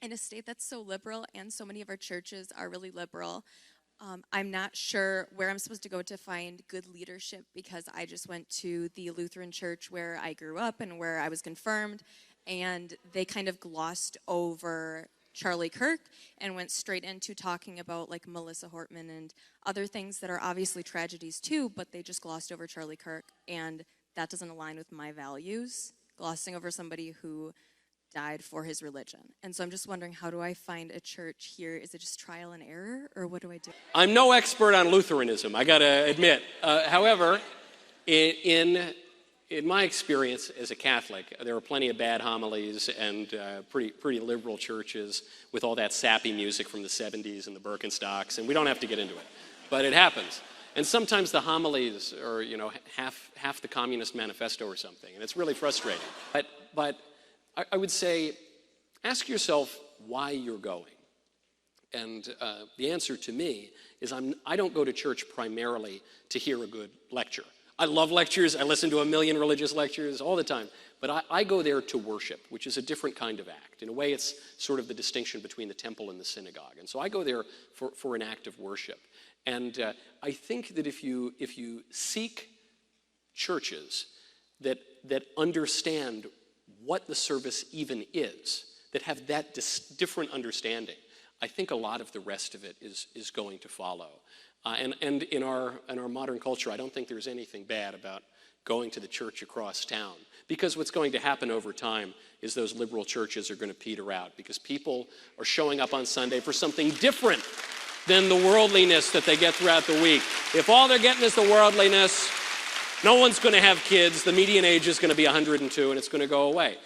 in a state that's so liberal, and so many of our churches are really liberal, I'm not sure where I'm supposed to go to find good leadership, because I just went to the Lutheran church where I grew up and where I was confirmed, and they kind of glossed over Charlie Kirk and went straight into talking about like Melissa Hortman and other things that are obviously tragedies too, but they just glossed over Charlie Kirk, and that doesn't align with my values, glossing over somebody who died for his religion. And so I'm just wondering, how do I find a church here? Is it just trial and error, or what do I do? I'm no expert on Lutheranism, I gotta admit. However, in my experience as a Catholic, there are plenty of bad homilies and pretty liberal churches with all that sappy music from the 70s and the Birkenstocks, and we don't have to get into it, but it happens. And sometimes the homilies are, half the Communist Manifesto or something, and it's really frustrating. But I would say, ask yourself why you're going. And the answer to me is I don't go to church primarily to hear a good lecture. I love lectures. I listen to a million religious lectures all the time. But I go there to worship, which is a different kind of act. In a way, it's sort of the distinction between the temple and the synagogue. And so I go there for an act of worship. And I think that if you seek churches that understand what the service even is, that have that different understanding, I think a lot of the rest of it is going to follow. And in our modern culture, I don't think there's anything bad about going to the church across town, because what's going to happen over time is those liberal churches are going to peter out, because people are showing up on Sunday for something different than the worldliness that they get throughout the week. If all they're getting is the worldliness, no one's going to have kids, the median age is going to be 102, and it's going to go away.